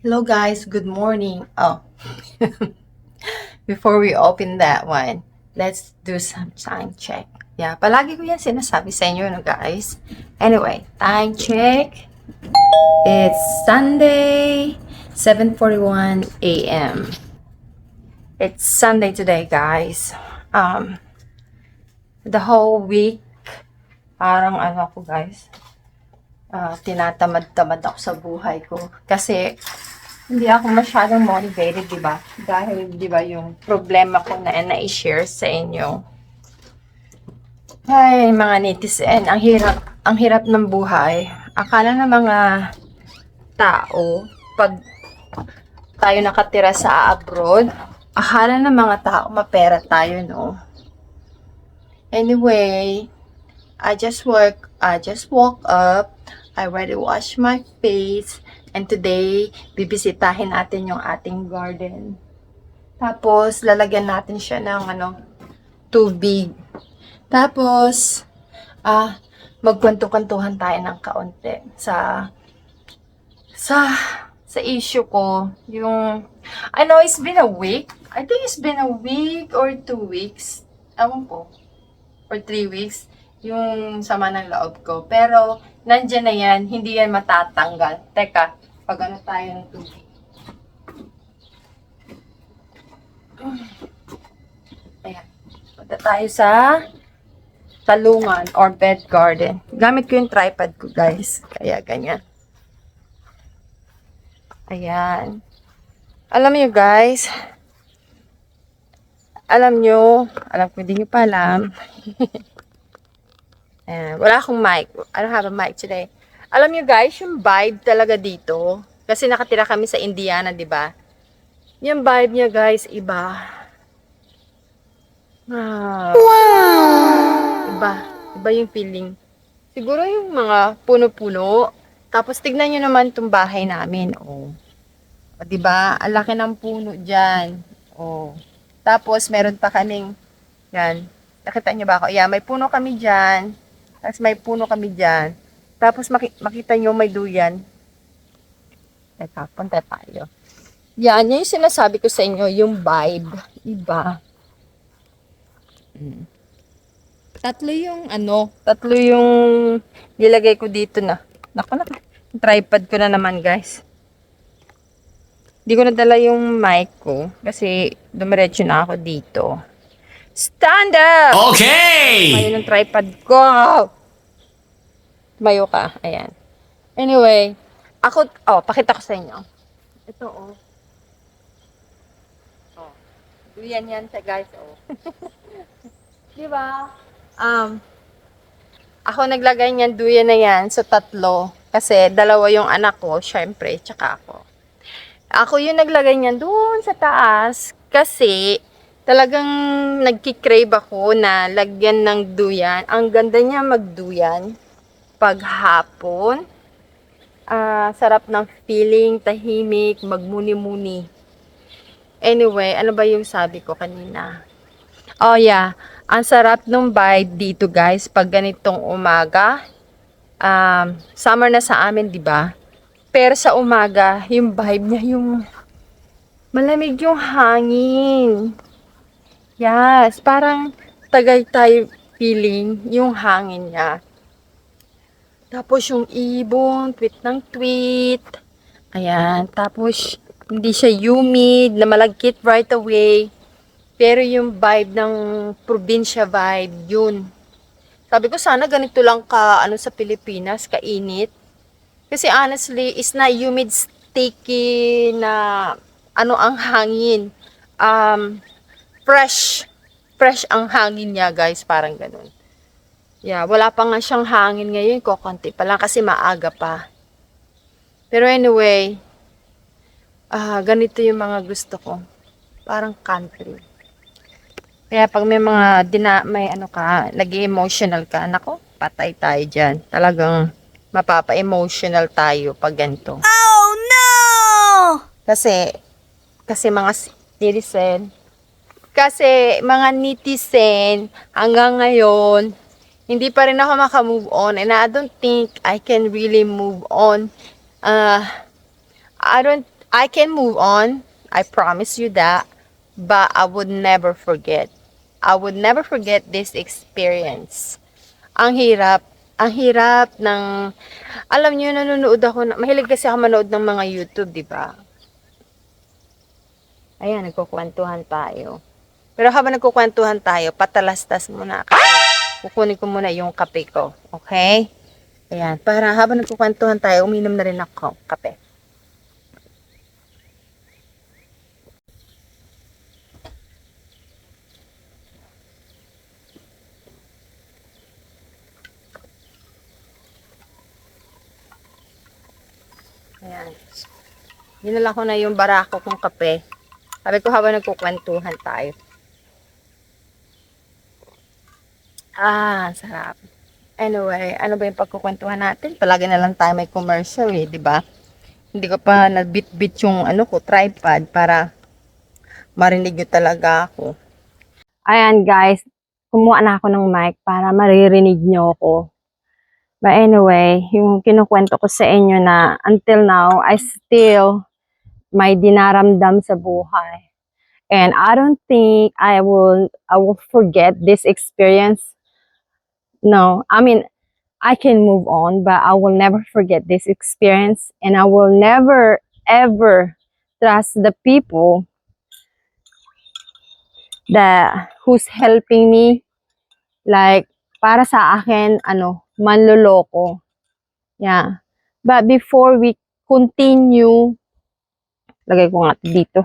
Hello guys, good morning. Before we open that one, let's do some time check. Yeah, palagi ko yan sinasabi sa inyo, no guys. Anyway, time check. It's Sunday, 7:41 a.m. It's Sunday today, guys. The whole week, parang ano ko guys, tinatamad-tamad ako sa buhay ko. Kasi, hindi ako masyadong motivated, di ba? Dahil, di ba, yung problema ko na na-share sa inyo. Ay, mga netizen, ang hirap ng buhay. Akala ng mga tao, pag tayo nakatira sa abroad, akala ng mga tao mapera tayo, no? Anyway, I just woke up, I already washed my face, and today, bibisitahin natin yung ating garden. Tapos, lalagyan natin siya ng tubig. Tapos, magkwentu-kwentuhan tayo ng kaunti sa sa issue ko. I know it's been a week. I think it's been a week or 2 weeks. Ewan ko. Or 3 weeks. Yung sama ng loob ko. Pero, nandyan na yan. Hindi yan matatanggal. Teka, pag tayo ng tubig. Ayan. Punta tayo sa talungan or bed garden. Gamit ko yung tripod ko, guys. Kaya ganyan. Ayan. Alam niyo, guys. Alam ko, hindi nyo pa alam. Ayan. Wala akong mic. I don't have a mic today. Alam niyo, guys, yung vibe talaga dito. Kasi nakatira kami sa Indiana, di ba? Yung vibe niya, guys, iba. Iba. Iba yung feeling. Siguro yung mga puno-puno. Tapos tignan nyo naman itong bahay namin. O, diba? Ang laki ng puno dyan. O. Tapos meron pa kaming, yan. Nakita nyo ba ako? Yan, may puno kami dyan. Tapos may puno kami dyan. Tapos makita nyo may duyan. Teka, punta tayo. Yan yung sinasabi ko sa inyo, yung vibe. Iba. Tatlo yung nilagay ko dito na. Naku, tripod ko na naman, guys. Hindi ko nadala yung mic ko kasi dumiretso na ako dito. Stand up! Okay! Ayun ang tripod ko. Tumayo ka. Ayan. Anyway, pakita ko sa inyo. Ito, duyan yan siya, guys, Diba? Ako naglagay niyan, duyan na yan, so 3. Kasi 2 yung anak ko, syempre, tsaka ako. Ako yung naglagay niyan doon sa taas, kasi talagang nagkikrave ako na lagyan ng duyan. Ang ganda niya magduyan pag hapon. Sarap ng feeling, tahimik, magmuni-muni. Anyway, ano ba yung sabi ko kanina? Oh yeah, ang sarap nung vibe dito, guys, pag ganitong umaga. Summer na sa amin, 'di ba? Pero sa umaga, yung vibe niya, yung malamig yung hangin. Yes, parang Tagaytay feeling yung hangin niya. Tapos yung ibon, tweet ng tweet. Ayan, tapos hindi siya humid, na malagkit right away. Pero yung vibe ng probinsya vibe, yun. Sabi ko sana ganito lang sa Pilipinas, kainit. Kasi honestly, it's not humid, sticky na ang hangin. Fresh. Fresh ang hangin niya, guys, parang ganun. Yeah, wala pa nga siyang hangin ngayon, kokonti pa lang kasi maaga pa. Pero anyway, ganito yung mga gusto ko. Parang country. Kaya pag may mga nag-emotional ka, nako, patay tayo dyan. Talagang mapapa-emotional tayo pag ganito. Oh no! Kasi mga netizen, hanggang ngayon, hindi pa rin ako makamove on. And I don't think I can really move on. I don't I can move on. I promise you that. But I would never forget. I would never forget this experience. Ang hirap. Ang hirap ng... Alam niyo, nanonood ako... Mahilig kasi ako manood ng mga YouTube, di ba? Ayan, nagkukwentuhan tayo. Pero habang nagkukwentuhan tayo, patalastas muna ako. Kukunin ko muna yung kape ko. Okay? Ayan, para habang nagkukwentuhan tayo, uminom na rin ako kape. Ayan. Dinala ko na yung barako kong kape. Sabi ko habang nagkukwentuhan tayo. Sarap. Anyway, ano ba yung pagkukwentuhan natin? Palagi na lang tayo may commercial di ba? Hindi ko pa nabit-bit yung ko, tripod para marinig nyo talaga ako. Ayan guys, kumuha na ako ng mic para maririnig nyo ako. But anyway, yung kinukwento ko sa inyo na until now, I still may dinaramdam sa buhay. And I don't think I will forget this experience. No, I mean, I can move on, but I will never forget this experience. And I will never, ever trust the people who's helping me. Like, para sa akin, manloloko. Yeah. But before we continue, lagay ko nga dito.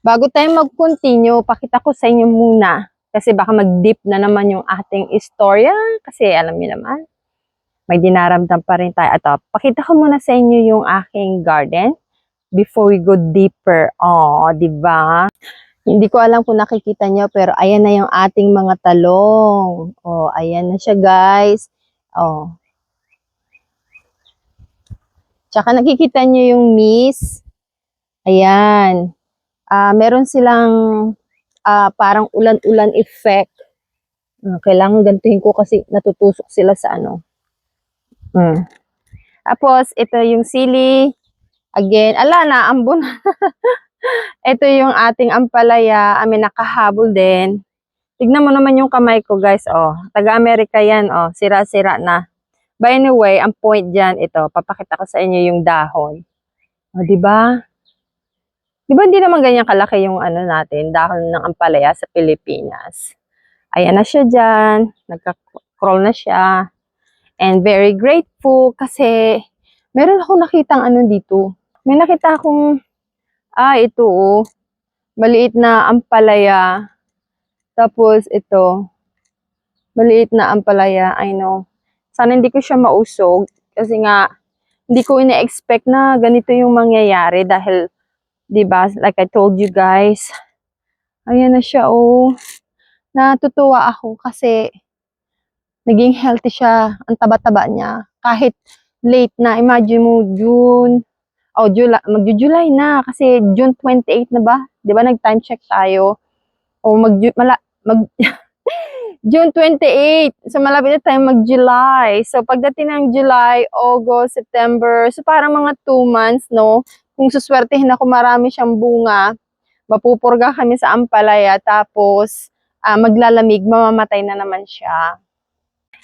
Bago tayo mag-continue, pakita ko sa inyo muna. Kasi baka mag-deep na naman yung ating istorya. Kasi alam niyo naman, may dinaramdam pa rin tayo. Ito, pakita ko muna sa inyo yung aking garden before we go deeper. Oh, di ba? Hindi ko alam kung nakikita nyo, pero ayan na yung ating mga talong. Oh, ayan na siya, guys. Oh. Tsaka nakikita nyo yung miss. Ayan. Meron silang parang ulan-ulan effect. Kailangan gantuhin ko kasi natutusok sila sa Tapos, ito yung sili. Again, na, ambon. Ito yung ating ampalaya. Nakahabol din. Tignan mo naman yung kamay ko, guys. Oh, taga-Amerika yan. Oh, sira-sira na. By anyway, ang point dyan, ito, papakita ko sa inyo yung dahon. O, diba? Diba hindi naman ganyan kalaki yung natin, dahon ng ampalaya sa Pilipinas. Ayan na siya dyan. Nagka-crawl na siya. And very grateful kasi meron akong nakitang dito. May nakita akong, ito maliit na ampalaya. Tapos ito, maliit na ampalaya. I know. Sana hindi ko siya mausog kasi nga hindi ko ina-expect na ganito yung mangyayari dahil 'di ba, like I told you guys. Ayan na siya Natutuwa ako kasi naging healthy siya, ang taba-taba niya. Kahit late na, imagine mo June, July, magju-July na kasi June 28 na ba? 'Di ba nag-time check tayo? June 28. So, malapit na tayo mag-July. So, pagdating ng July, August, September, so parang mga 2 months, no? Kung suswertehin ako, marami siyang bunga. Mapupurga kami sa ampalaya. Tapos, maglalamig, mamamatay na naman siya.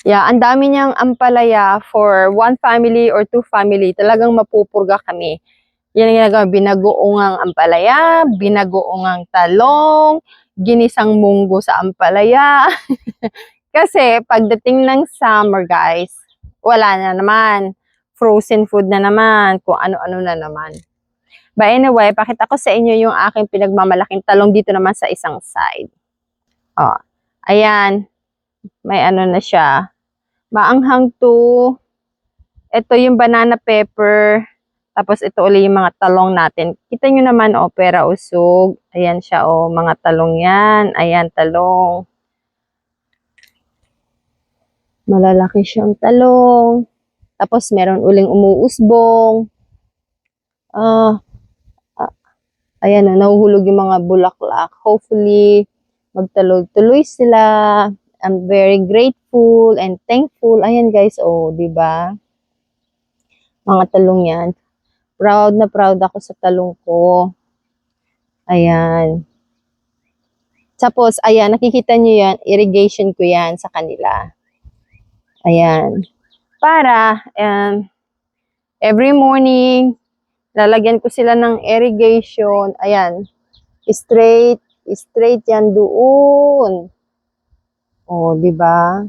Yeah, ang dami niyang ampalaya for 1 family or 2 family. Talagang mapupurga kami. Yan ang ginagawa, binagoongang ampalaya, binagoongang talong, ginisang munggo sa ampalaya. Kasi pagdating ng summer, guys, wala na naman. Frozen food na naman, kung ano-ano na naman. But anyway, pakita ko sa inyo yung aking pinagmamalaking talong dito naman sa isang side. Oh, ayan. May na siya. Maanghang to. Ito yung banana pepper. Tapos ito uli yung mga talong natin. Kita nyo naman, pera usog. Ayan siya, mga talong yan. Ayan, talong. Malalaki siyang talong. Tapos meron uling umuusbong. Ayan nahuhulog yung mga bulaklak. Hopefully, magtuloy-tuloy sila. I'm very grateful and thankful. Ayan guys, di ba? Mga talong yan. Proud na proud ako sa talong ko. Ayan. Tapos, ayan, nakikita nyo yan, irrigation ko yan sa kanila. Ayan. Para, every morning, lalagyan ko sila ng irrigation. Ayan. Straight yan doon. O, di ba?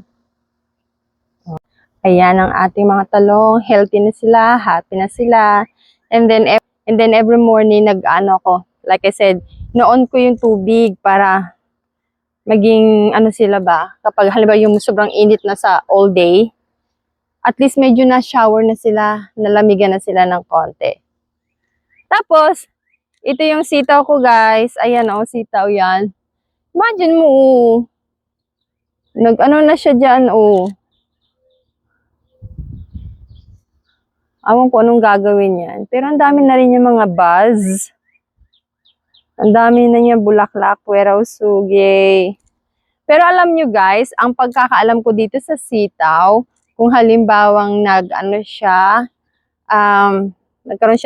Ayan ang ating mga talong. Healthy na sila, happy na sila. And then every morning, nag-ano ko. Like I said, noon ko yung tubig para maging ano sila ba. Kapag halimbawa yung sobrang init na sa all day, at least medyo na shower na sila, nalamigan na sila ng konti. Tapos, ito yung sitaw ko guys. Ayan o, sitaw yan. Imagine mo, nag-ano na siya dyan, Awan ko anong gagawin yan. Pero ang dami na rin yung mga buzz. Ang dami na niya bulaklak, weraw sugi. Pero alam nyo guys, ang pagkakaalam ko dito sa sitaw, kung halimbawang nagkaroon siya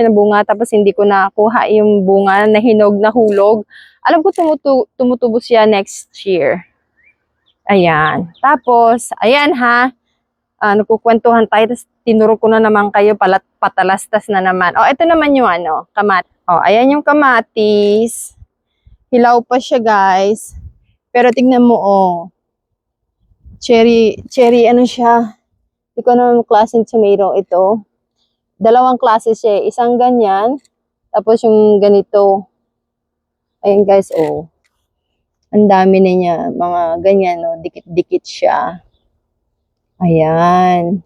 ng bunga tapos hindi ko nakuha yung bunga na hinog na hulog, alam ko tumutubo siya next year. Ayan. Tapos, ayan ha, nagkukwentuhan tayo, tapos tinuro ko na naman kayo, patalastas na naman. Ito naman yung kamatis. Ayan yung kamatis. Hilaw pa siya, guys. Pero tignan mo, cherry, ano siya? Hindi ko naman klaseng tomato ito. Dalawang klase siya. Isang ganyan, tapos yung ganito. Ayan, guys, Ang dami na niya. Mga ganyan, dikit-dikit siya. Ayan.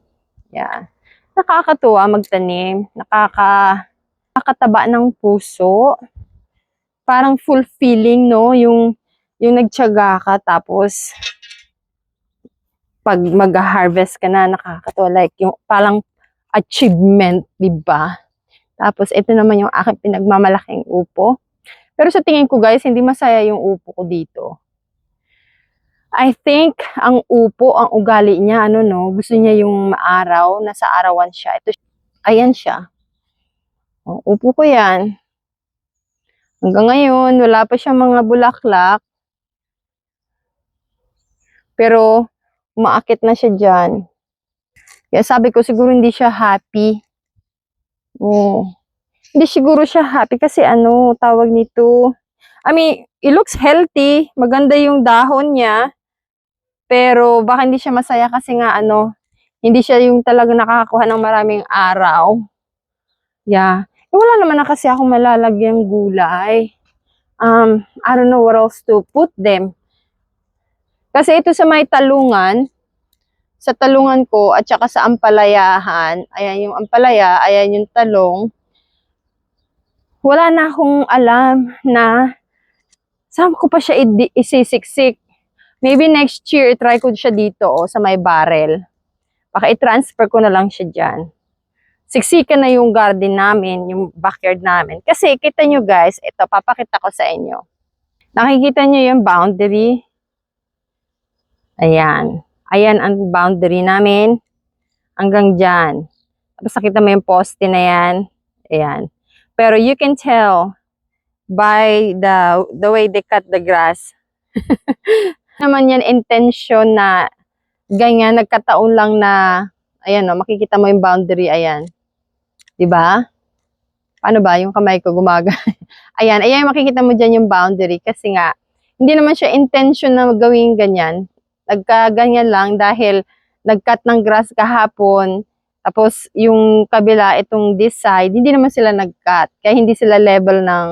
Yeah. Nakakatuwa magtanim. Nakakataba ng puso. Parang fulfilling, no? Yung nagtiyaga ka, tapos pag mag-harvest ka na, nakakatuwa. Like, yung parang achievement, diba? Tapos, ito naman yung aking pinagmamalaking upo. Pero sa tingin ko, guys, hindi masaya yung upo ko dito. I think, ang upo, ang ugali niya, gusto niya yung maaraw, nasa arawan siya. Ayan siya. Upo ko yan. Hanggang ngayon, wala pa siyang mga bulaklak. Pero, umaakit na siya dyan. Kaya sabi ko, siguro hindi siya happy. Hindi siguro siya happy kasi tawag nito. I mean, it looks healthy. Maganda yung dahon niya. Pero baka hindi siya masaya kasi nga hindi siya yung talagang nakakakuha ng maraming araw. Yeah. Wala naman na kasi akong malalagyang gulay. I don't know what else to put them. Kasi ito sa may talungan, sa talungan ko at saka sa ampalayahan, ayan yung ampalaya, ayan yung talong. Wala na akong alam na saan ko pa siya isisiksik. Maybe next year, try ko siya dito sa may barrel. Baka i-transfer ko na lang siya dyan. Siksikan na yung garden namin, yung backyard namin. Kasi kita nyo guys, ito, papakita ko sa inyo. Nakikita nyo yung boundary. Ayan. Ayan ang boundary namin. Hanggang dyan. Tapos nakita mo yung poste na yan. Ayan. Pero you can tell by the way they cut the grass. Naman yan intention na ganyan, nagkataon lang na, ayan makikita mo yung boundary, ayan. Diba? Paano ba? Yung kamay ko gumaga. Ayan, makikita mo dyan yung boundary kasi nga, hindi naman siya intention na gawing ganyan. Nagkaganyan lang dahil nag-cut ng grass kahapon, tapos yung kabila, itong this side, hindi naman sila nag-cut. Kaya hindi sila level ng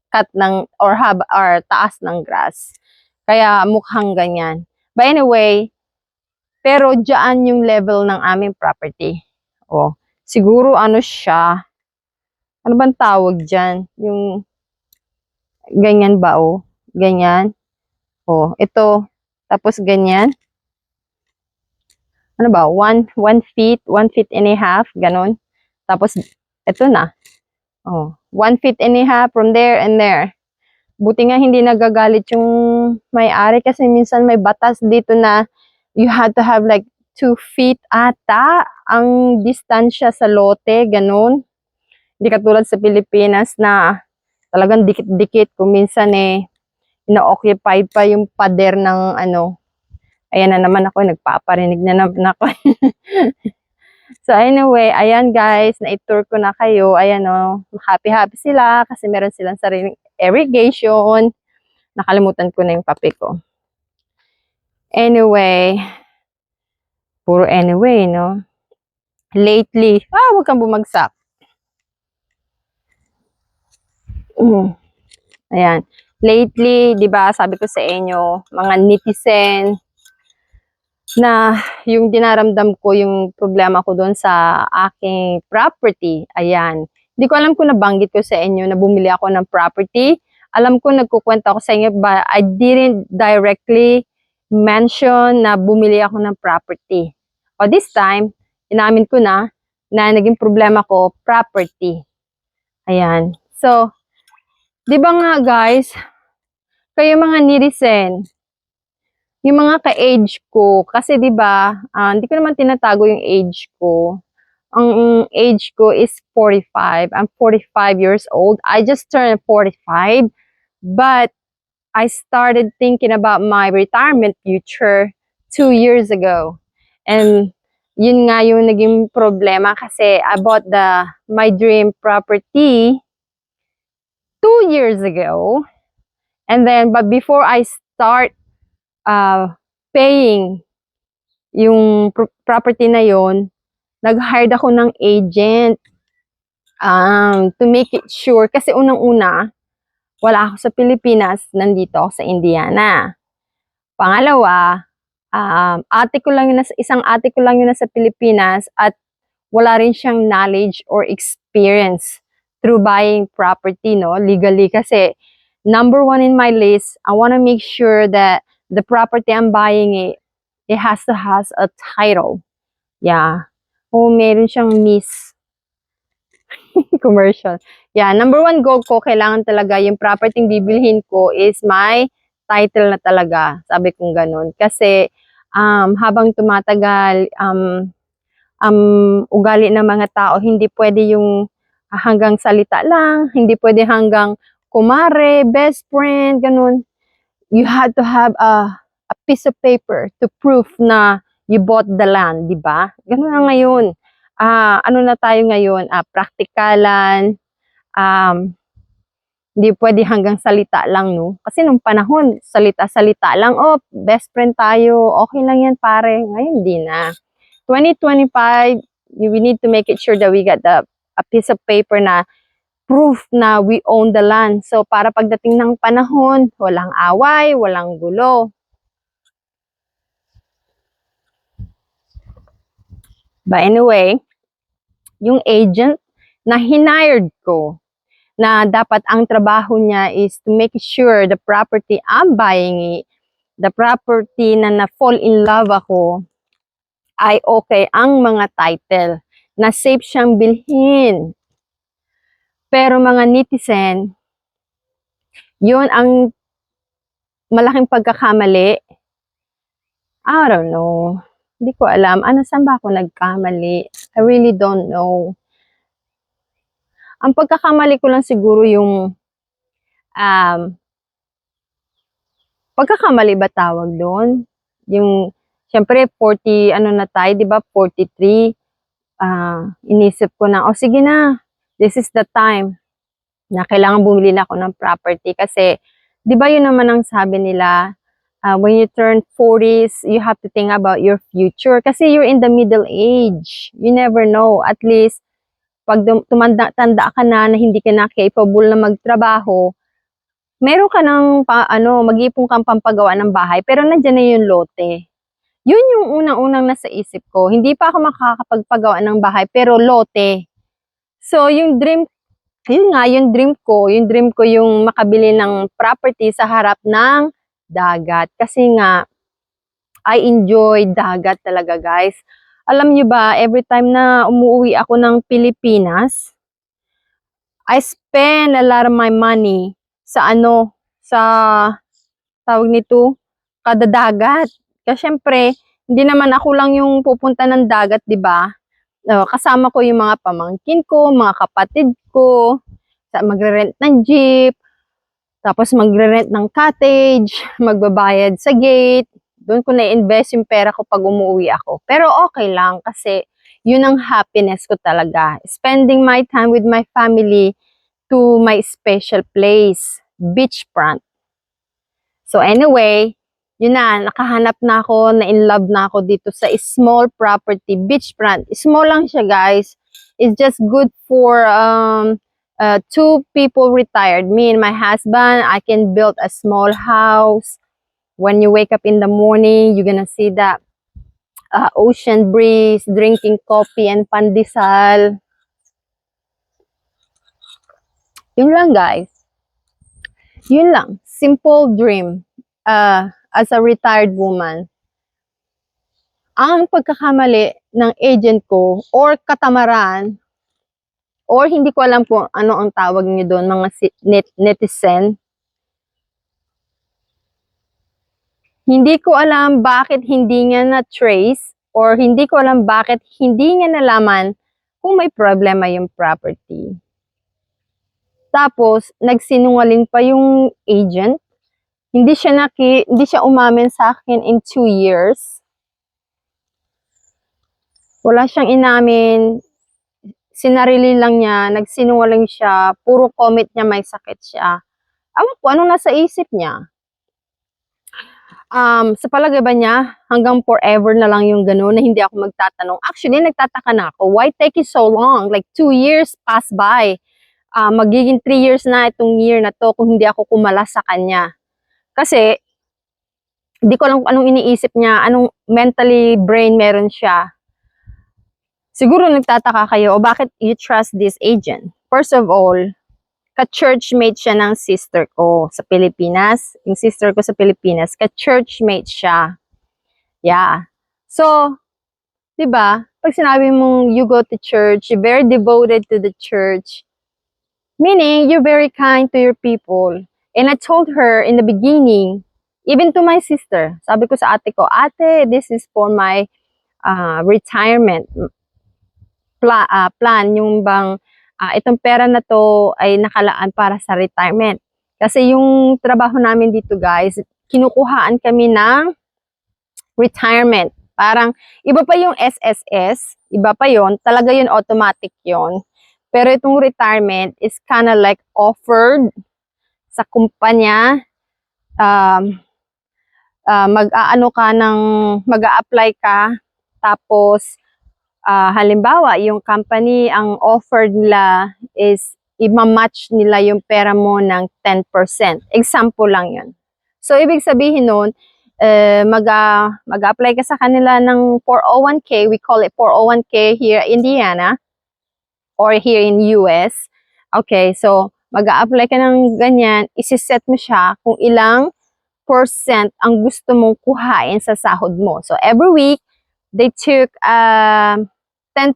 cut ng, or taas ng grass. Kaya mukhang ganyan. But anyway, pero dyan yung level ng aming property. Siguro siya. Ano bang tawag dyan? Yung ganyan ba Ganyan. Ito. Tapos ganyan. Ano ba? 1 feet, 1 feet and a half. Ganon. Tapos, ito na. 1 feet and a half from there and there. Buti nga hindi nagagalit yung may-ari kasi minsan may batas dito na you had to have like 2 feet ata ang distansya sa lote, ganun. Hindi katulad sa Pilipinas na talagang dikit-dikit. Kung minsan ina-occupied pa yung pader ng ano. Ayan na naman ako, nagpaparinig na naman ako. So anyway, ayan guys, na-tour ko na kayo. Ayan happy-happy sila kasi meron silang sariling irrigation. Nakalimutan ko na yung kape ko. Anyway, puro anyway, no? Lately, wag kang bumagsak. Ayan. Lately, di ba, sabi ko sa inyo, mga netizen, na yung dinaramdam ko yung problema ko doon sa aking property. Ayan. Hindi ko alam kung nabanggit ko sa inyo na bumili ako ng property. Alam ko nagkukwenta ako sa inyo but I didn't directly mention na bumili ako ng property. O this time, inamin ko na naging problema ko property. Ayan. So, di ba nga guys, kayo mga netizen, yung mga ka-age ko, kasi 'di ba, hindi ko naman tinatago yung age ko. Ang age ko is 45. I'm 45 years old. I just turned 45, but I started thinking about my retirement future 2 years ago. And yun nga yung naging problema kasi I bought my dream property 2 years ago. And then, but before I start paying yung property na yon, nag-hired ako ng agent to make it sure. Kasi unang-una, wala ako sa Pilipinas, nandito ako sa Indiana. Pangalawa, isang ate ko lang yun nasa Pilipinas at wala rin siyang knowledge or experience through buying property, no, legally. Kasi number one in my list, I want to make sure that the property I'm buying it has to has a title. Yeah. Meron siyang miss commercial. Yeah, number one goal ko, kailangan talaga yung property bibilhin ko is my title na talaga. Sabi kong ganun. Kasi habang tumatagal, ugali ng mga tao, hindi pwede yung hanggang salita lang, hindi pwede hanggang kumare, best friend, ganun. You had to have a piece of paper to prove na you bought the land, di ba? Ganun na ngayon. Ano na tayo ngayon? Praktikalan. Hindi pwede hanggang salita lang, no? Kasi nung panahon, salita-salita lang, best friend tayo, okay lang yan, pare. Ngayon, di na. 2025, we need to make it sure that we got a piece of paper na proof na we own the land. So, para pagdating ng panahon, walang away, walang gulo. But anyway, yung agent na hinired ko, na dapat ang trabaho niya is to make sure the property I'm buying the property na na-fall in love ako, ay okay ang mga title, na safe siyang bilhin. Pero mga netizen, yun ang malaking pagkakamali. I don't know. Hindi ko alam. Saan ba ako nagkamali? I really don't know. Ang pagkakamali ko lang siguro yung pagkakamali ba tawag doon? Yung, syempre, 40, na tayo, di ba? 43. Inisip ko na, sige na, this is the time na kailangan bumili na ako ng property. Kasi, di ba yun naman ang sabi nila, when you turn 40s, you have to think about your future. Kasi you're in the middle age. You never know. At least, pag tanda ka na hindi ka na capable na magtrabaho, meron ka ng mag-ipon kang pampagawa ng bahay, pero nandiyan na yung lote. Yun yung unang-unang nasa isip ko. Hindi pa ako makakapagpagawa ng bahay, pero lote. So, yung dream ko yung makabili ng property sa harap ng dagat. Kasi nga, I enjoy dagat talaga, guys. Alam nyo ba, every time na umuwi ako ng Pilipinas, I spend a lot of my money sa tawag nito, kada dagat. Kasi syempre, hindi naman ako lang yung pupunta ng dagat, di ba? kasama ko yung mga pamangkin ko, mga kapatid ko, magre-rent ng jeep, tapos magre-rent ng cottage, magbabayad sa gate. Doon ko na-invest yung pera ko pag umuwi ako. Pero okay lang kasi yun ang happiness ko talaga. Spending my time with my family to my special place, beachfront. So anyway, yun na, nakahanap na ako, na-in love na ako dito sa small property, beachfront. Small lang siya, guys. It's just good for 2 people retired. Me and my husband, I can build a small house. When you wake up in the morning, you're gonna see the ocean breeze, drinking coffee and pandesal. Yun lang, guys. Yun lang. Simple dream. As a retired woman. Ang pagkakamali ng agent ko or katamaran or hindi ko alam kung ano ang tawag niyo doon, mga netizen. Hindi ko alam bakit hindi niya na-trace or hindi ko alam bakit hindi niya nalaman kung may problema yung property. Tapos, nagsinungaling pa yung agent. Hindi siya umamin sa akin in 2 years. Wala siyang inamin. Sinarili lang niya, nagsinungaling siya, puro comment niya may sakit siya. Awan ko, anong nasa isip niya? Sa palagay ba niya, hanggang forever na lang yung gano'n na hindi ako magtatanong? Actually, nagtataka na ako. Why take it so long? Like 2 years pass by. Magiging 3 years na itong year na to kung hindi ako kumala sa kanya. Kasi, hindi ko alam kung anong iniisip niya, anong mentally brain meron siya. Siguro nagtataka kayo, bakit you trust this agent? First of all, ka-churchmate siya ng sister ko sa Pilipinas. Yung sister ko sa Pilipinas, ka-churchmate siya. Yeah. So, 'di ba? Pag sinabi mong you go to church, you're very devoted to the church, meaning you're very kind to your people. And I told her in the beginning, even to my sister, sabi ko sa ate ko, ate, this is for my retirement plan, yung bang itong pera na to ay nakalaan para sa retirement. Kasi yung trabaho namin dito, guys, kinukuhaan kami ng retirement. Parang, iba pa yung SSS, iba pa yon, talaga yun automatic yon. Pero itong retirement is kind of like offered sa kumpanya, mag-a-apply ka, tapos, halimbawa, yung company, ang offer nila is i-match nila yung pera mo ng 10%. Example lang yun. So, ibig sabihin nun, mag-apply ka sa kanila ng 401k. We call it 401k here in Indiana or here in US. Okay, so mag-apply ka ng ganyan, isi-set mo siya kung ilang percent ang gusto mong kuhain sa sahod mo. So, every week, they took 10%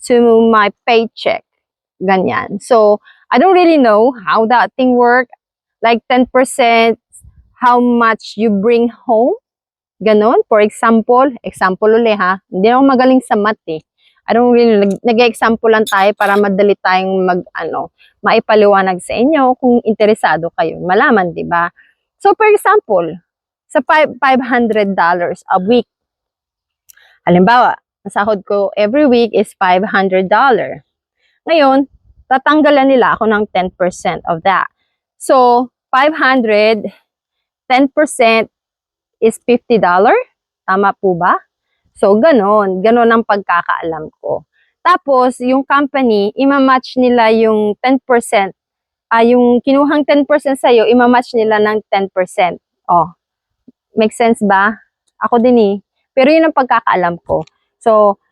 to my paycheck. Ganyan. So, I don't really know how that thing work. Like 10%, how much you bring home. Ganon. For example ulit ha. Hindi ako magaling sa math eh. I don't really, nag-example lang tayo para madali tayong maipaliwanag sa inyo kung interesado kayo. Malaman, di ba? So, for example, sa $500 a week, halimbawa, ang sahod ko every week is $500. Ngayon, tatanggalan nila ako ng 10% of that. So, 500, 10% is $50. Tama po ba? So, ganon. Ganon ang pagkakaalam ko. Tapos, yung company, imamatch nila yung 10%. Yung kinuhang 10% sa'yo, imamatch nila ng 10%. Oh, make sense ba? Ako din eh. Pero yun ang pagkakaalam ko. So,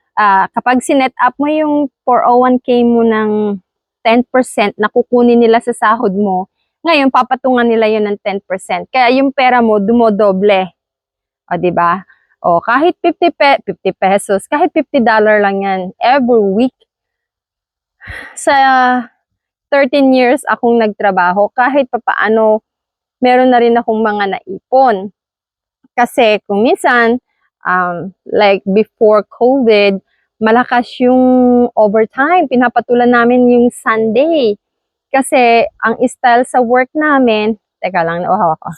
kapag sinet up mo yung 401k mo ng 10% na kukunin nila sa sahod mo, ngayon papatungan nila yun ng 10%. Kaya yung pera mo dumodoble. O, diba? O, kahit 50 pesos, kahit $50 lang yan every week. Sa 13 years akong nagtrabaho, kahit papaano, meron na rin akong mga naipon. Kasi kung minsan, like before COVID, malakas yung overtime. Pinapatulan namin yung Sunday. Kasi ang style sa work namin, teka lang, nauhaw ako.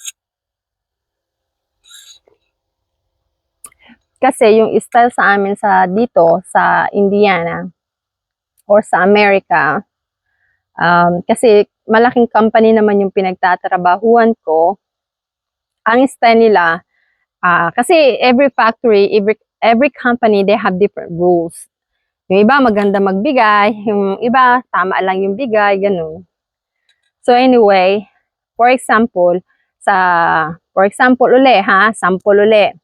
Kasi yung style sa amin sa dito, sa Indiana, or sa America, kasi malaking company naman yung pinagtatrabahuan ko, ang style nila, kasi every factory, every company, they have different rules. Yung iba maganda magbigay, yung iba tama lang yung bigay, ganun. So anyway, for example, uli ha, sample uli.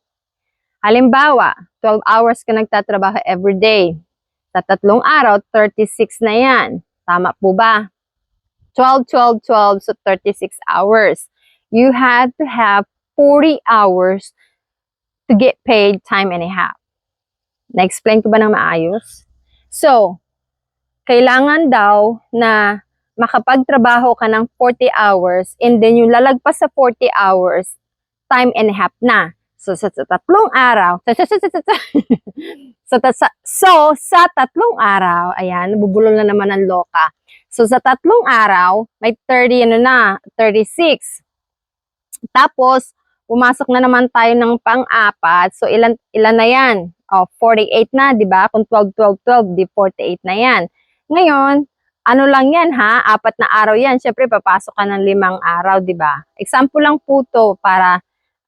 Halimbawa, 12 hours ka nagtatrabaho every day. Sa 3 araw, 36 na yan. Tama po ba? 12, 12, 12, so 36 hours. You had to have 40 hours to get paid time and a half. Na-explain ko ba ng maayos? So, kailangan daw na makapagtrabaho ka ng 40 hours and then yung lalagpas sa 40 hours, time and a half na. So, sa 3 araw, sa 3 araw, ayan, nabubulol na naman ng loka. So, sa 3 araw, may 36. Tapos, pumasok na naman tayo ng pang-apat. So, ilan na yan? 48 na, di ba? Kung 12, 12, 12, di 48 na yan. Ngayon, ano lang yan ha? 4 na araw yan. Siyempre, papasok ka ng 5 araw, di ba? Example lang po to para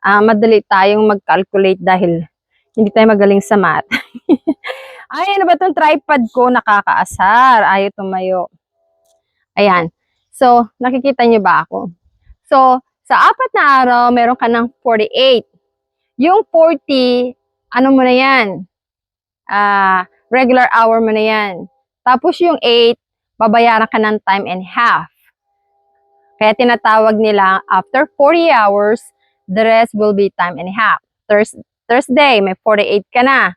madali tayong mag-calculate dahil hindi tayo magaling sa math. Ay, ano ba itong tripod ko? Nakakaasar. Ayaw tumayo. Ayan. So, nakikita niyo ba ako? So, sa 4 na araw, meron ka ng 48. Yung 40, ano mo na yan? Regular hour mo na yan. Tapos yung 8, babayaran ka ng time and half. Kaya tinatawag nila, after 40 hours, the rest will be time and half. Thursday, may 48 ka na.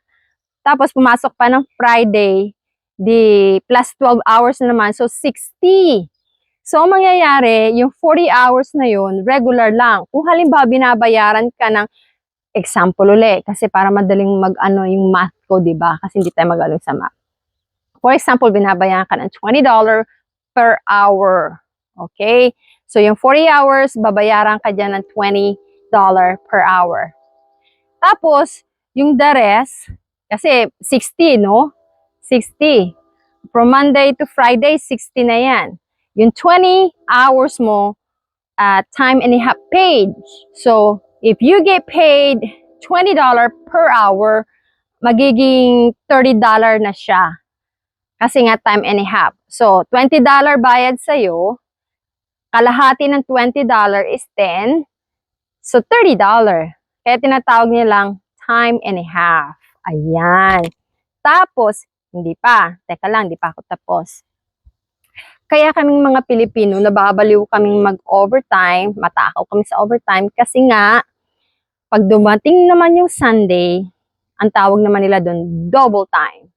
Tapos pumasok pa ng Friday, di plus 12 hours na naman, so 60. So, ang mangyayari, yung 40 hours na yun, regular lang. Kung halimbawa, binabayaran ka ng example uli, kasi para madaling mag-ano yung math ko, di ba? Kasi hindi tayo magaling sa math. For example, binabayaran ka ng $20 per hour. Okay? So, yung 40 hours, babayaran ka dyan ng $20 per hour. Tapos, yung the rest, kasi 60, no? 60. From Monday to Friday, 60 na yan. Yung 20 hours mo, time and a half paid. So, if you get paid $20 per hour, magiging $30 na siya. Kasi nga time and a half. So, $20 bayad sa'yo, kalahati ng $20 is 10, so $30. Kaya tinatawag nilang time and a half. Ayan. Tapos, hindi pa. Teka lang, hindi pa ako tapos. Kaya kaming mga Pilipino, nababaliw kaming mag-overtime, matakaw kami sa overtime kasi nga, pag dumating naman yung Sunday, ang tawag naman nila doon, double time.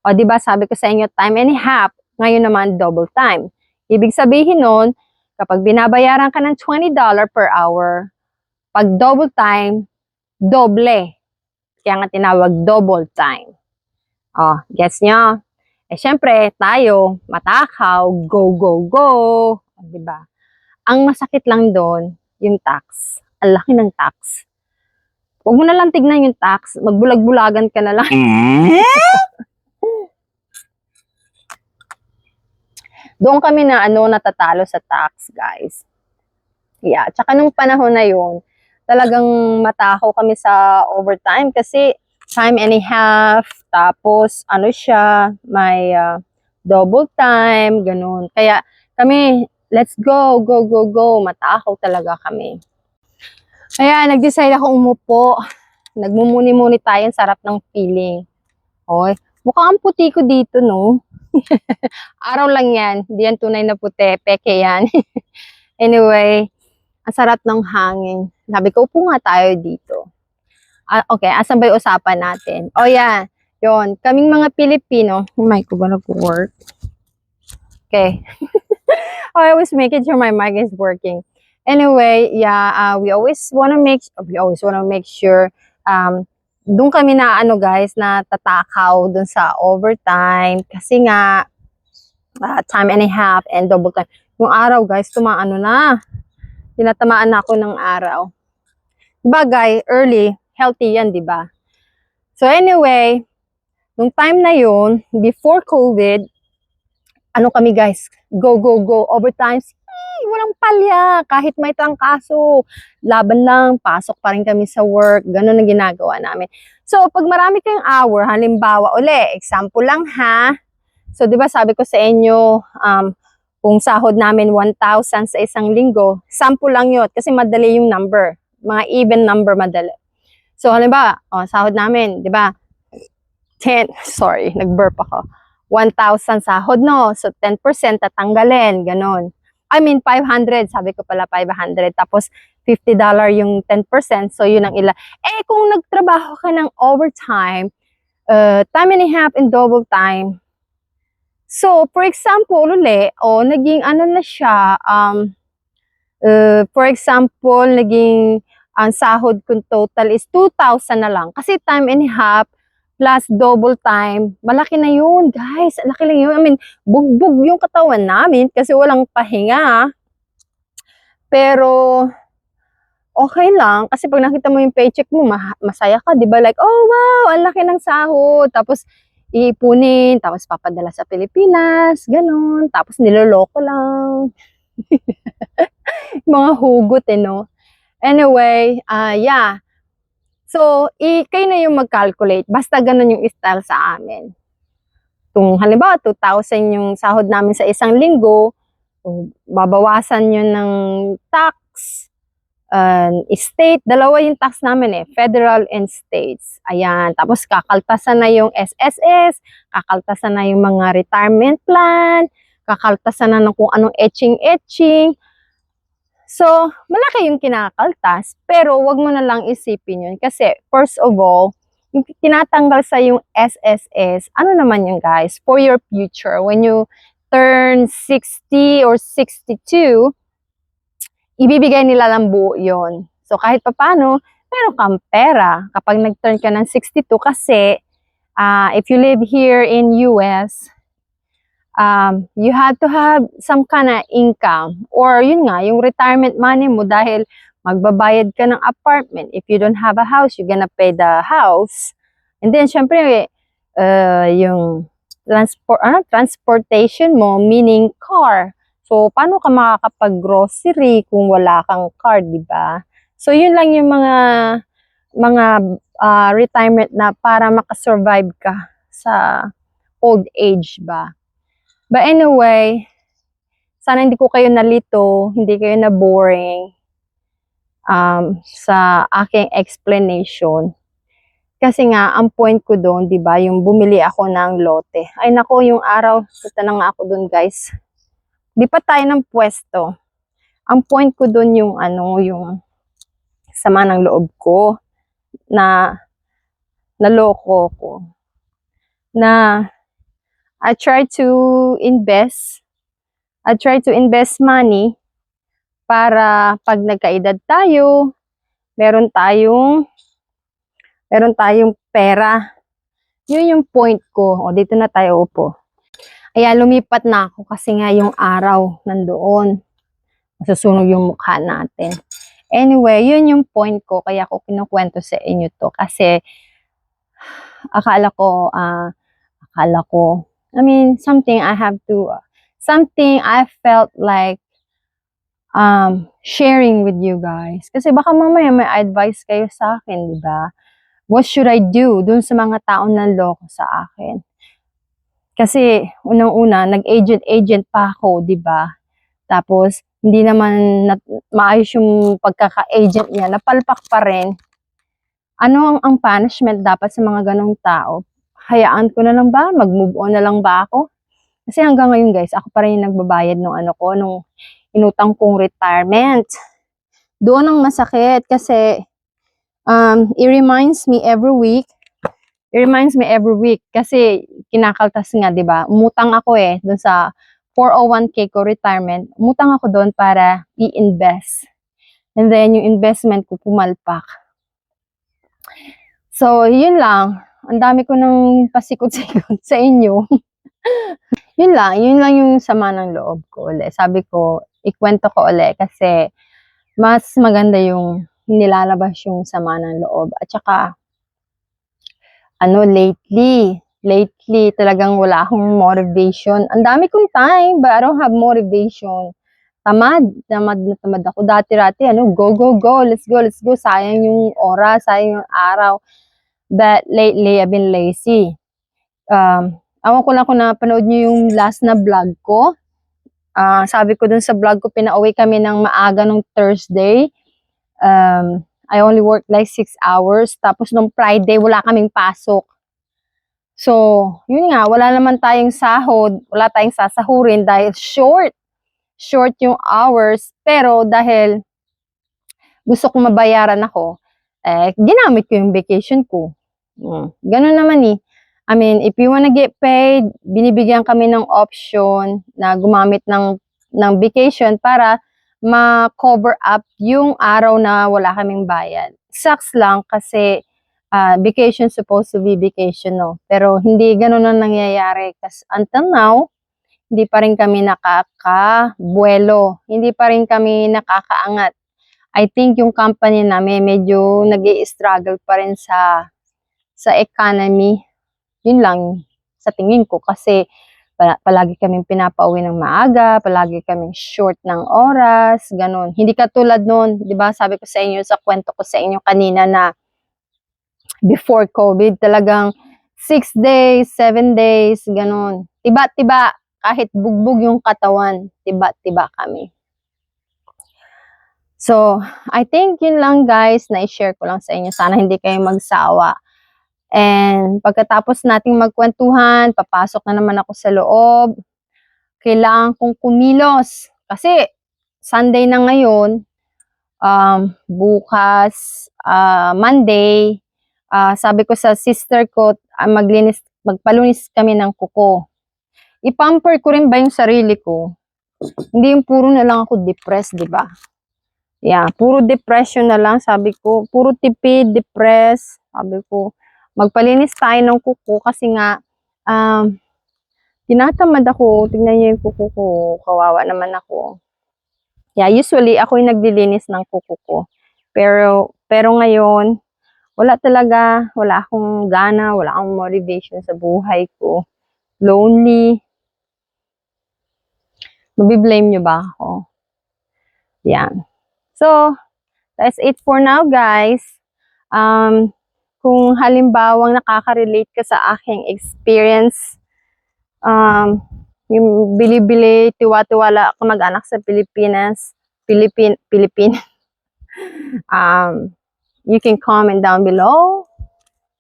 O diba sabi ko sa inyo, time and a half, ngayon naman double time. Ibig sabihin nun, kapag binabayaran ka ng $20 per hour, pag double time, doble. Kaya nga tinawag double time. O, gets nyo? Eh, syempre, tayo, matakaw, go, go, go. Diba? Ang masakit lang doon, yung tax. Ang laki ng tax. Huwag mo na lang tignan yung tax, magbulag-bulagan ka na lang. Doon kami na natatalo sa tax, guys. Yeah, tsaka nung panahon na yun, talagang matakaw kami sa overtime kasi time and a half, tapos may double time, ganun. Kaya kami, let's go, go, go, go, matakaw talaga kami. Kaya nag-decide ako umupo, nagmumuni-muni tayo, sarap ng feeling. Oy, mukhang ang puti ko dito, no? Araw lang yan, hindi yan tunay na puti, peke yan. Anyway, ang sarap ng hangin. Sabi ko, upo nga tayo dito. Okay, asan ba yung usapan natin? Oh yeah, yun. Kaming mga Pilipino, mic ko ba nag-work? Okay. I always make sure my mic is working. Anyway, yeah, we always want to make sure doon kami na ano guys, na tatakaw doon sa overtime kasi nga time and a half and double time. Yung araw guys, tumaano na. Tinatamaan na ako ng araw. Bagay, early, healthy yan, di ba? So anyway, nung time na yun, before COVID, ano kami guys, go, go, go, overtime, walang palya, kahit may trangkaso, laban lang, pasok pa rin kami sa work, ganun ang ginagawa namin. So, pag marami kayong hour, halimbawa, example lang ha, so di ba sabi ko sa inyo, kung sahod namin 1,000 sa isang linggo, sample lang yun, kasi madali yung number, mga even number madali. So, halimbawa, sahod namin, di ba, 10, sorry, nag-burp ako, 1,000 sahod, no? So, 10% tatanggalin, ganon. I mean, 500, sabi ko pala 500, tapos $50 yung 10%, so yun ang kung nagtrabaho ka ng overtime, time and a half and double time, so, for example, naging ano na siya, for example, naging ang sahod kong total is 2,000 na lang. Kasi time and a half plus double time, malaki na yun, guys. Laki lang yun. I mean, bugbog yung katawan namin kasi walang pahinga. Pero, okay lang. Kasi pag nakita mo yung paycheck mo, masaya ka, di ba? Like, oh wow, ang laki ng sahod. Tapos, iipunin, tapos papadala sa Pilipinas, ganun. Tapos, niloloko lang. Mga hugot, no? Anyway, yeah. So, kayo na yung mag-calculate. Basta ganun yung style sa amin. Kung halimbawa, 2,000 yung sahod namin sa isang linggo, babawasan yun ng tax, state, dalawa yung tax namin federal and states. Ayan, tapos kakaltasan na yung SSS, kakaltasan na yung mga retirement plan, kakaltasan na ng kung anong etching. So, malaki yung kinakaltas, pero wag mo na lang isipin yun. Kasi, first of all, yung tinatanggal sa yung SSS, ano naman yun guys, for your future. When you turn 60 or 62, ibibigay nila lang buo yun. So, kahit papano, meron kang pera kapag nag-turn ka ng 62 kasi if you live here in US, you had to have some kind of income or yun nga, yung retirement money mo dahil magbabayad ka ng apartment. If you don't have a house, you're gonna pay the house. And then, syempre, yung transportation mo, meaning car. So, paano ka makakapag-grocery kung wala kang car, di ba? So, yun lang yung mga retirement na para makasurvive ka sa old age ba. But anyway, sana hindi ko kayo nalito, hindi kayo na boring sa aking explanation. Kasi nga, ang point ko doon, di ba, yung bumili ako ng lote. Ay nako, yung araw, punta na nga ako doon guys. Di pa tayo ng pwesto. Ang point ko doon yung yung sama ng loob ko na naloko ko. Na I try to invest money para pag nagkaedad tayo, meron tayong pera. Yun yung point ko. O, dito na tayo upo. Ayan, lumipat na ako kasi nga yung araw nandoon. Masusunog yung mukha natin. Anyway, yun yung point ko. Kaya ko kinukwento sa inyo to. Kasi, akala ko, something I felt like sharing with you guys. Kasi baka mamaya may advice kayo sa akin, di ba? What should I do dun sa mga taong nanloko sa akin? Kasi unang-una, nag-agent pa ako, di ba? Tapos, hindi naman maayos yung pagkaka-agent niya, napalpak pa rin. Ano ang punishment dapat sa mga ganong tao? Hayaan ko na lang ba? Mag-move on na lang ba ako? Kasi hanggang ngayon guys, ako pa rin yung nagbabayad nung inutang kong retirement. Doon ang masakit kasi it reminds me every week kasi kinakaltas nga, 'di ba? Umutang ako doon sa 401k ko retirement. Umutang ako doon para i-invest. And then yung investment ko pumalpak. So, yun lang. Ang dami ko nang pasikot-sikot sa inyo. Yun lang yung sama ng loob ko uli. Sabi ko, ikwento ko uli kasi mas maganda yung nilalabas yung sama ng loob. At saka, lately talagang wala akong motivation. Ang dami kong time, but I don't have motivation. Tamad na tamad ako. Dati-rati, go, let's go. Sayang yung oras, sayang yung araw. But lately, I've been lazy. Awan ko lang kung napanood nyo yung last na vlog ko. Sabi ko dun sa vlog ko, pinauwi kami ng maaga nung Thursday. I only worked like 6 hours. Tapos nung Friday, wala kaming pasok. So, yun nga, wala naman tayong sahod. Wala tayong sasahurin dahil short yung hours. Pero dahil gusto kong mabayaran ako, ginamit ko yung vacation ko. Ganun naman eh. I mean, if you wanna get paid, binibigyan kami ng option na gumamit ng vacation para ma-cover up yung araw na wala kaming bayad. Sucks lang kasi vacation supposed to be vacation, no? Pero hindi ganun ang nangyayari. Kasi until now, hindi pa rin kami nakakabuelo. Hindi pa rin kami nakakaangat. I think yung company namin medyo nag-i-struggle pa rin sa economy. Yun lang sa tingin ko kasi palagi kaming pinapauwi ng maaga, palagi kaming short ng oras, ganun. Hindi katulad noon, 'di ba? Sabi ko sa inyo sa kwento ko sa inyo kanina na before COVID, talagang 6 days, 7 days, ganun. Tiba-tiba, kahit bugbog yung katawan, tiba-tiba kami. So, I think yun lang guys, na i-share ko lang sa inyo. Sana hindi kayo magsawa. And pagkatapos nating magkwentuhan, papasok na naman ako sa loob. Kailangan kong kumilos. Kasi Sunday na ngayon, bukas, Monday, sabi ko sa sister ko, magpalunis kami ng kuko. I-pamper ko rin ba yung sarili ko? Hindi yung puro na lang ako depressed, di ba? Yeah, puro depression na lang, sabi ko. Puro tipid, depressed, sabi ko. Magpalinis tayo ng kuko kasi nga, tinatamad ako. Tingnan niyo yung kuko ko. Kawawa naman ako. Yeah, usually ako yung naglilinis ng kuko ko. Pero ngayon, wala akong gana, wala akong motivation sa buhay ko. Lonely. Mabiblame niyo ba ako? Yan. So, that's it for now, guys. Kung halimbawang nakaka-relate ka sa aking experience, yung bili-bili, tiwa-tiwala ka mag-anak sa Pilipinas, you can comment down below.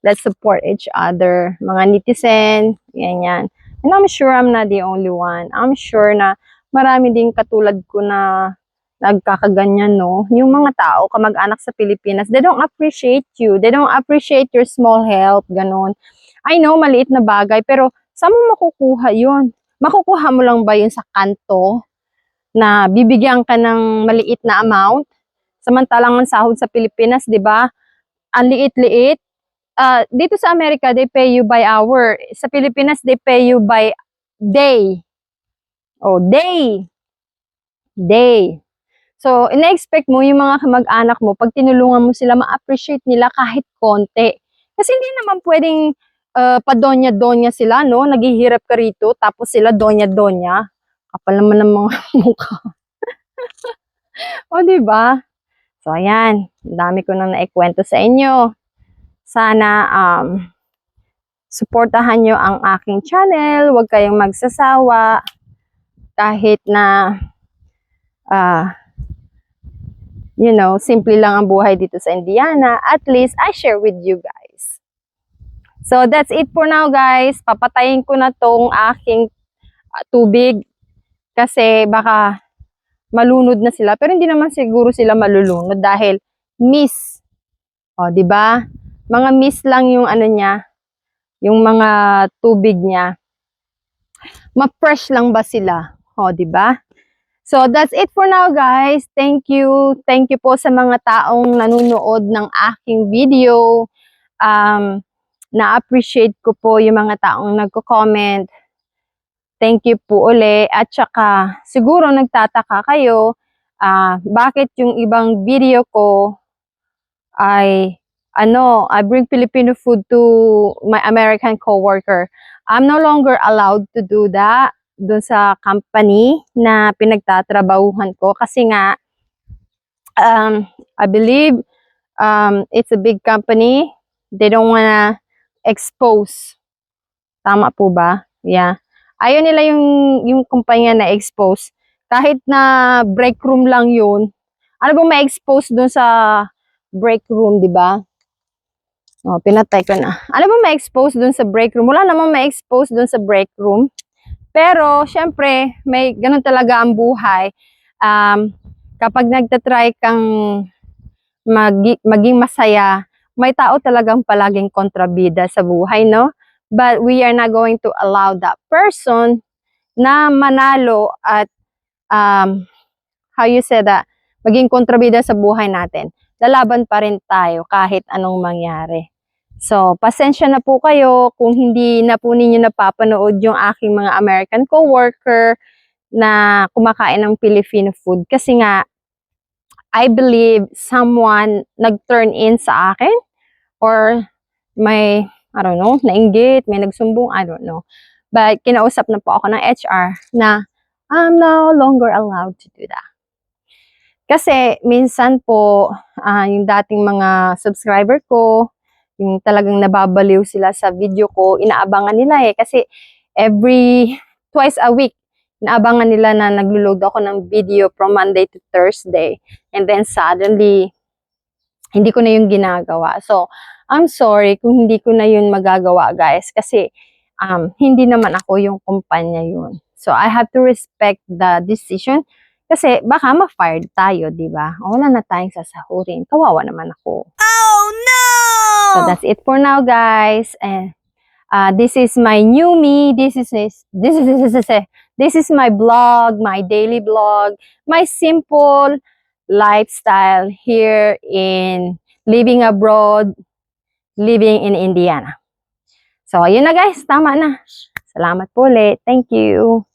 Let's support each other. Mga netizen, yan. And I'm sure I'm not the only one. I'm sure na marami din katulad ko na nagkakaganyan, no? Yung mga tao, kamag-anak sa Pilipinas, they don't appreciate you. They don't appreciate your small help, ganun. I know, maliit na bagay, pero saan mo makukuha yun? Makukuha mo lang ba yun sa kanto na bibigyan ka ng maliit na amount? Samantalang ang sahod sa Pilipinas, di ba? Ang liit-liit. Dito sa Amerika, they pay you by hour. Sa Pilipinas, they pay you by day. Oh, day. So, ina-expect mo yung mga kamag-anak mo, pag tinulungan mo sila, ma-appreciate nila kahit konti. Kasi hindi naman pwedeng padonya-donya sila, no? Naghihirap ka rito, tapos sila donya-donya. Kapal naman ng mga mukha. O, diba? So, ayan. Dami ko nang naikwento sa inyo. Sana, supportahan nyo ang aking channel. Huwag kayong magsasawa. Kahit na, simple lang ang buhay dito sa Indiana. At least, I share with you guys. So, that's it for now, guys. Papatayin ko na tong aking tubig. Kasi baka malunod na sila. Pero hindi naman siguro sila malulunod dahil mist. O, diba? Mga mist lang yung niya. Yung mga tubig niya. Ma-fresh lang ba sila? O, diba? So, that's it for now, guys. Thank you. Thank you po sa mga taong nanonood ng aking video. Na-appreciate ko po yung mga taong nagko-comment. Thank you po uli. At saka, siguro nagtataka kayo, bakit yung ibang video ko ay, I bring Filipino food to my American coworker. I'm no longer allowed to do that dun sa company na pinagtatrabahuhan ko kasi nga, I believe, it's a big company. They don't wanna expose. Tama po ba? Yeah. Ayaw nila yung kumpanya na expose. Kahit na break room lang yun. Ano bang ma-expose dun sa break room, di ba? Oh, pinatay ko na. Ano bang ma-expose dun sa break room? Wala namang ma-expose dun sa break room. Pero, syempre, may ganun talaga ang buhay. Kapag nagtatry kang maging masaya, may tao talagang palaging kontrabida sa buhay, no? But we are not going to allow that person na manalo at how you say that, maging kontrabida sa buhay natin. Lalaban pa rin tayo kahit anong mangyari. So, pasensya na po kayo kung hindi na po ninyo napapanood yung aking mga American coworker na kumakain ng Filipino food. Kasi nga, I believe someone nag-turn in sa akin or may, I don't know, nainggit, may nagsumbong, I don't know. But kinausap na po ako ng HR na I'm no longer allowed to do that. Kasi minsan po, yung dating mga subscriber ko, yung talagang nababaliw sila sa video ko, inaabangan nila eh. Kasi twice a week, inaabangan nila na naglo-load ako ng video from Monday to Thursday. And then suddenly, hindi ko na yung ginagawa. So, I'm sorry kung hindi ko na yun magagawa, guys. Kasi, hindi naman ako yung kumpanya yun. So, I have to respect the decision. Kasi, baka ma-fired tayo, di ba? Wala na tayong sasahurin. Kawawa naman ako. Oh no! So, that's it for now, guys. And, this is my new me. This is my blog, my daily blog, my simple lifestyle here in living abroad, living in Indiana. So, yun na guys, tama na. Salamat po ulit. Thank you.